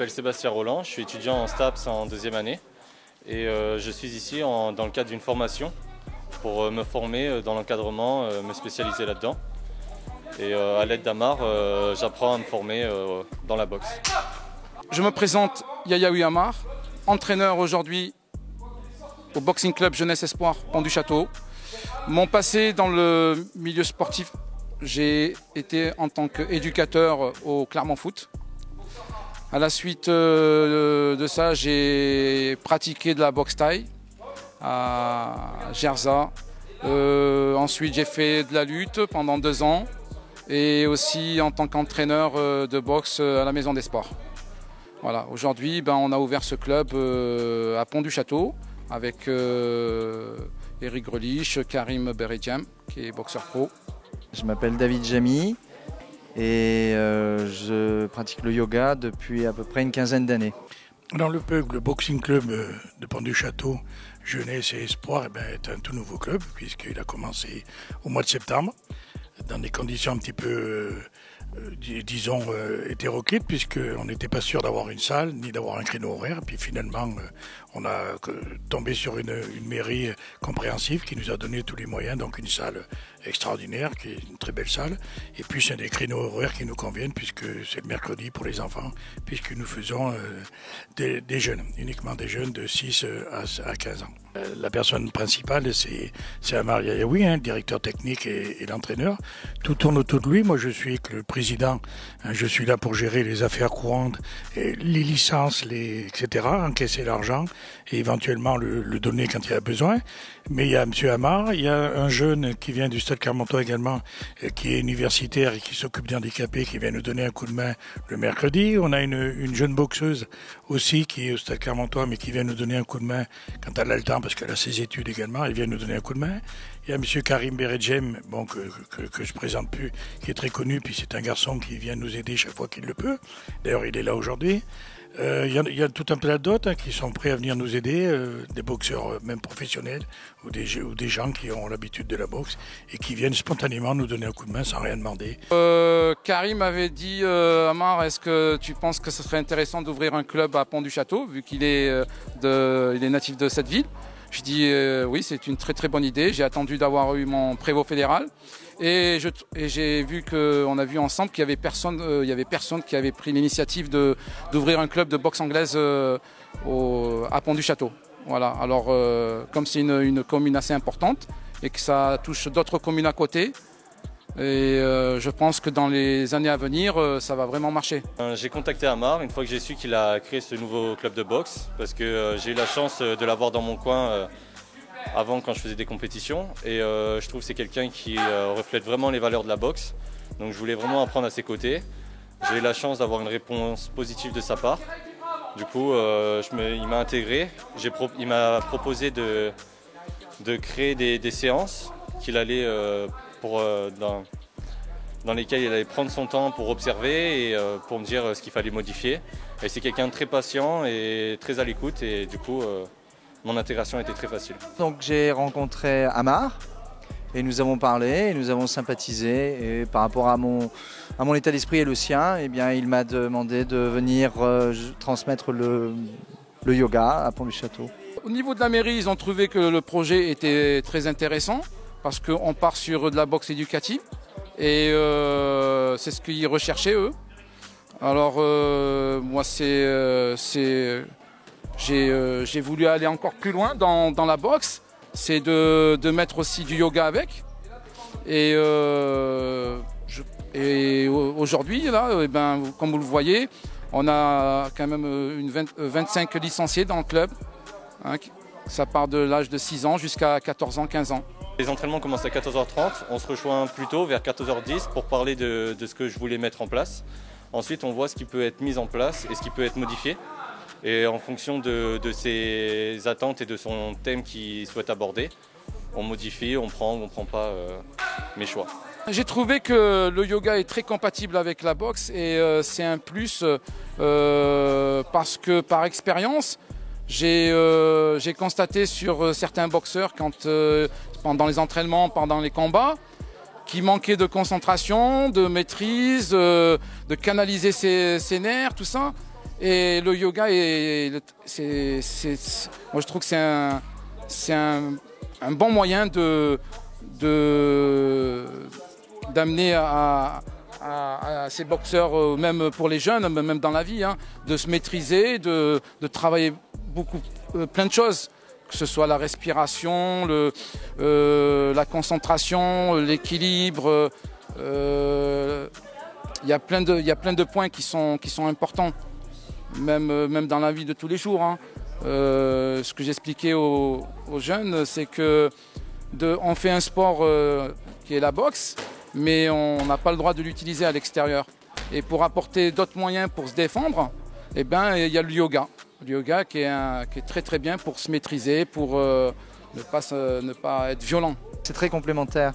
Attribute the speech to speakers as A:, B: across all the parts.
A: m'appelle Sébastien Roland, je suis étudiant en STAPS en deuxième année et je suis ici dans le cadre d'une formation pour me former dans l'encadrement, me spécialiser là-dedans. Et à l'aide d'Amar, j'apprends à me former dans la boxe.
B: Je me présente Yayaoui Amar, entraîneur aujourd'hui au Boxing Club Jeunesse Espoir Pont du Château. Mon passé dans le milieu sportif, j'ai été en tant qu'éducateur au Clermont Foot. À la suite de ça, j'ai pratiqué de la boxe thaï à Gerza. Ensuite, j'ai fait de la lutte pendant 2 ans et aussi en tant qu'entraîneur de boxe à la Maison des Sports. Voilà. Aujourd'hui, on a ouvert ce club à Pont du Château avec Eric Grelich, Karim Beredjem qui est boxeur pro.
C: Je m'appelle David Jamy et je pratique le yoga depuis à peu près une quinzaine d'années.
D: Dans le Boxing Club de Pont du Château, Jeunesse et Espoir est un tout nouveau club puisqu'il a commencé au mois de septembre dans des conditions un petit peu, disons, hétéroclites puisqu'on n'était pas sûr d'avoir une salle ni d'avoir un créneau horaire. Puis finalement, on a tombé sur une mairie compréhensive qui nous a donné tous les moyens, donc une salle extraordinaire, qui est une très belle salle. Et puis c'est des créneaux horaires qui nous conviennent puisque c'est le mercredi pour les enfants, puisque nous faisons des jeunes, uniquement des jeunes de 6 à 15 ans. La personne principale, c'est Amar Yayaoui, directeur technique et l'entraîneur. Tout tourne autour de lui. Moi, je suis le président. Je suis là pour gérer les affaires courantes, et les licences, etc., encaisser l'argent et éventuellement le donner quand il y a besoin. Mais il y a M. Amar, il y a un jeune qui vient du Stade Clermontois également, qui est universitaire et qui s'occupe d'handicapés, qui vient nous donner un coup de main le mercredi. On a une jeune boxeuse aussi qui est au Stade Clermontois, mais qui vient nous donner un coup de main quand elle a le temps, parce qu'elle a ses études également, elle vient nous donner un coup de main. Il y a M. Karim Beredjem, que je présente plus, qui est très connu, puis c'est un garçon qui vient nous aider chaque fois qu'il le peut. D'ailleurs, il est là aujourd'hui. Il y a tout un plat d'autres qui sont prêts à venir nous aider, des boxeurs même professionnels ou des gens qui ont l'habitude de la boxe et qui viennent spontanément nous donner un coup de main sans rien demander.
B: Karim avait dit Amar, est-ce que tu penses que ce serait intéressant d'ouvrir un club à Pont du Château vu qu'il est, il est natif de cette ville? Je dis oui, c'est une très très bonne idée. J'ai attendu d'avoir eu mon prévôt fédéral et j'ai vu qu'on a vu ensemble qu'il y avait personne qui avait pris l'initiative d'ouvrir un club de boxe anglaise à Pont du Château. Voilà. Alors comme c'est une commune assez importante et que ça touche d'autres communes à côté, et je pense que dans les années à venir, ça va vraiment marcher.
A: J'ai contacté Amar une fois que j'ai su qu'il a créé ce nouveau club de boxe parce que j'ai eu la chance de l'avoir dans mon coin avant quand je faisais des compétitions et je trouve que c'est quelqu'un qui reflète vraiment les valeurs de la boxe. Donc je voulais vraiment apprendre à ses côtés. J'ai eu la chance d'avoir une réponse positive de sa part. Du coup, il m'a intégré. Il m'a proposé de créer des séances qu'il allait dans lesquels il allait prendre son temps pour observer et pour me dire ce qu'il fallait modifier. Et c'est quelqu'un de très patient et très à l'écoute et du coup mon intégration a été très facile.
C: Donc j'ai rencontré Amar et nous avons parlé, et nous avons sympathisé et par rapport à mon état d'esprit et le sien, eh bien, il m'a demandé de venir transmettre le yoga à Pont du Château.
B: Au niveau de la mairie, ils ont trouvé que le projet était très intéressant parce qu'on part sur de la boxe éducative et c'est ce qu'ils recherchaient eux. Alors moi j'ai voulu aller encore plus loin dans la boxe, c'est de mettre aussi du yoga avec. Et aujourd'hui, là, comme vous le voyez, on a quand même 25 licenciés dans le club. Ça part de l'âge de 6 ans jusqu'à 14 ans, 15 ans.
A: Les entraînements commencent à 14h30, on se rejoint plus tôt, vers 14h10, pour parler de ce que je voulais mettre en place. Ensuite, on voit ce qui peut être mis en place et ce qui peut être modifié. Et en fonction de ses attentes et de son thème qu'il souhaite aborder, on modifie, on prend ou on ne prend pas mes choix.
B: J'ai trouvé que le yoga est très compatible avec la boxe et c'est un plus parce que par expérience, j'ai constaté sur certains boxeurs pendant les entraînements, pendant les combats, qui manquaient de concentration, de maîtrise, de canaliser ses nerfs, tout ça. Et le yoga, moi je trouve que c'est un bon moyen d'amener à ces boxeurs, même pour les jeunes, même dans la vie, hein, de se maîtriser, de travailler plein de choses, que ce soit la respiration, la concentration, l'équilibre. Il y a plein de points qui sont importants, même dans la vie de tous les jours, hein. Ce que j'expliquais aux jeunes, c'est que on fait un sport qui est la boxe, mais on n'a pas le droit de l'utiliser à l'extérieur. Et pour apporter d'autres moyens pour se défendre, eh ben, il y a le yoga. Le yoga qui est très très bien pour se maîtriser, pour ne pas être violent.
C: C'est très complémentaire.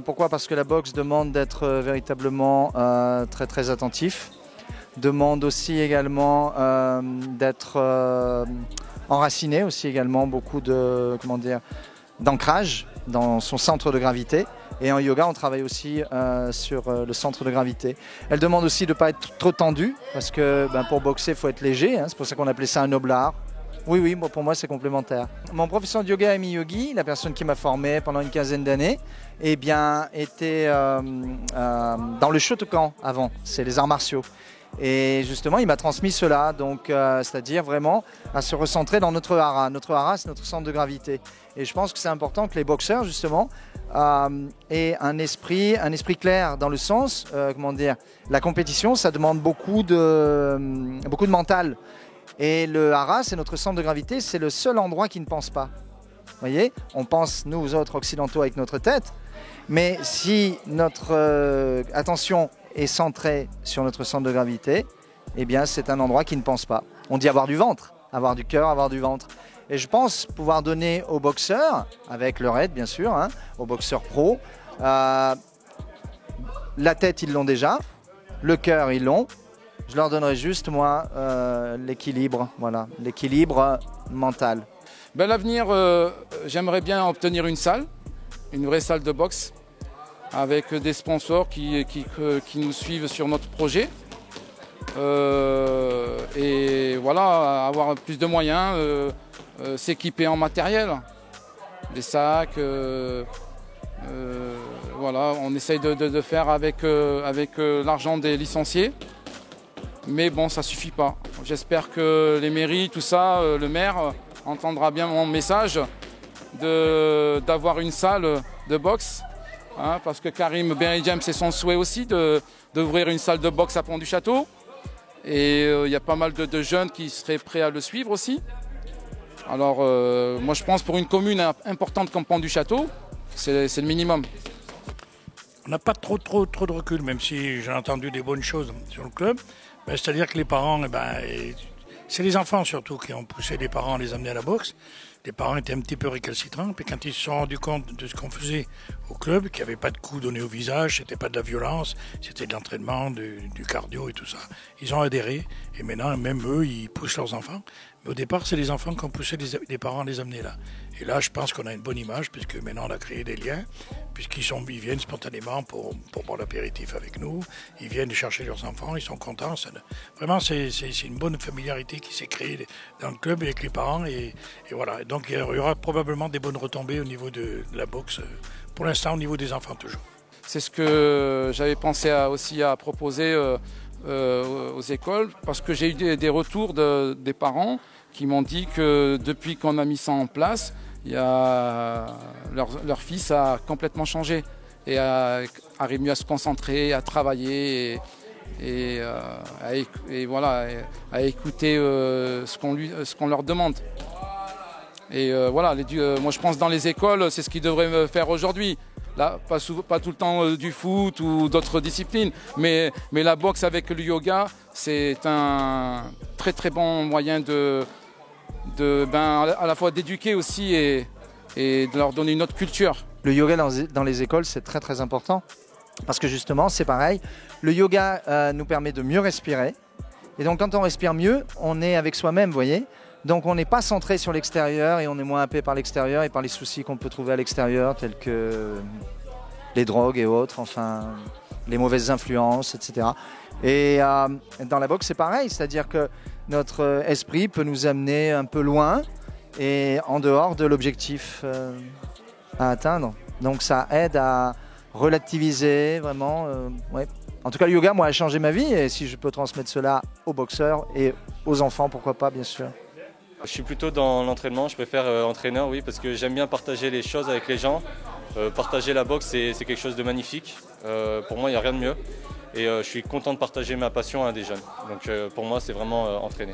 C: Pourquoi? Parce que la boxe demande d'être véritablement très très attentif. Demande aussi également d'être enraciné, aussi également beaucoup d'ancrage dans son centre de gravité. Et en yoga, on travaille aussi sur le centre de gravité. Elle demande aussi de ne pas être trop tendu, parce que pour boxer, il faut être léger, hein, c'est pour ça qu'on appelait ça un oblard. Oui, pour moi, c'est complémentaire. Mon professeur de yoga, Ami Yogi, la personne qui m'a formé pendant une quinzaine d'années, eh bien, était dans le Shotokan avant, c'est les arts martiaux. Et justement, il m'a transmis cela, donc c'est-à-dire vraiment à se recentrer dans notre hara. Notre hara, c'est notre centre de gravité. Et je pense que c'est important que les boxeurs, justement, aient un esprit clair dans le sens, la compétition, ça demande beaucoup de mental. Et le hara, c'est notre centre de gravité, c'est le seul endroit qui ne pense pas. Vous voyez, on pense, nous autres occidentaux, avec notre tête, mais si notre attention est centrée sur notre centre de gravité, eh bien c'est un endroit qui ne pense pas. On dit avoir du ventre, avoir du cœur, avoir du ventre. Et je pense pouvoir donner aux boxeurs, avec leur aide bien sûr, hein, aux boxeurs pros, la tête ils l'ont déjà, le cœur ils l'ont. Je leur donnerai juste moi l'équilibre, voilà, l'équilibre mental.
B: L'avenir, j'aimerais bien obtenir une vraie salle de boxe, avec des sponsors qui nous suivent sur notre projet. Et voilà, avoir plus de moyens, s'équiper en matériel, des sacs. Voilà, on essaye de faire avec l'argent des licenciés. Mais bon, ça ne suffit pas. J'espère que les mairies, tout ça, le maire entendra bien mon message d'avoir une salle de boxe. Hein, parce que Karim Benridjem, c'est son souhait aussi d'ouvrir une salle de boxe à Pont-du-Château. Et il y a pas mal de jeunes qui seraient prêts à le suivre aussi. Alors moi je pense pour une commune importante comme Pont-du-Château, c'est le minimum.
D: On n'a pas trop de recul, même si j'ai entendu des bonnes choses sur le club. C'est-à-dire que les parents, c'est les enfants surtout qui ont poussé les parents à les amener à la boxe. Les parents étaient un petit peu récalcitrants, puis quand ils se sont rendus compte de ce qu'on faisait au club, qu'il n'y avait pas de coups donnés au visage, c'était pas de la violence, c'était de l'entraînement, du cardio et tout ça. Ils ont adhéré, et maintenant, même eux, ils poussent leurs enfants. Mais au départ, c'est les enfants qui ont poussé les parents à les amener là. Et là, je pense qu'on a une bonne image, puisque maintenant, on a créé des liens, puisqu'ils viennent spontanément pour boire l'apéritif avec nous, ils viennent chercher leurs enfants, ils sont contents. Vraiment, c'est une bonne familiarité qui s'est créée dans le club avec les parents, et voilà. Donc, il y aura probablement des bonnes retombées au niveau de la boxe, pour l'instant, au niveau des enfants toujours.
B: C'est ce que j'avais pensé aussi à proposer aux écoles, parce que j'ai eu des retours des parents qui m'ont dit que depuis qu'on a mis ça en place, leur fils a complètement changé et arrive mieux à se concentrer, à travailler et à écouter ce qu'on leur demande. Et voilà, moi je pense dans les écoles, c'est ce qu'ils devraient faire aujourd'hui. Là, pas tout le temps du foot ou d'autres disciplines, mais la boxe avec le yoga, c'est un très très bon moyen à la fois d'éduquer aussi et de leur donner une autre culture.
C: Le yoga dans les écoles, c'est très très important, parce que justement, c'est pareil, le yoga nous permet de mieux respirer, et donc quand on respire mieux, on est avec soi-même, vous voyez. Donc on n'est pas centré sur l'extérieur et on est moins happé par l'extérieur et par les soucis qu'on peut trouver à l'extérieur, tels que les drogues et autres. Enfin, les mauvaises influences, etc. Et dans la boxe, c'est pareil, c'est-à-dire que notre esprit peut nous amener un peu loin et en dehors de l'objectif à atteindre. Donc ça aide à relativiser vraiment. Ouais. En tout cas, le yoga, moi, a changé ma vie et si je peux transmettre cela aux boxeurs et aux enfants, pourquoi pas, bien sûr.
A: Je suis plutôt dans l'entraînement, je préfère entraîneur, oui, parce que j'aime bien partager les choses avec les gens. Partager la boxe, c'est quelque chose de magnifique. Pour moi, il n'y a rien de mieux. Et je suis content de partager ma passion à des jeunes. Donc pour moi, c'est vraiment entraîner.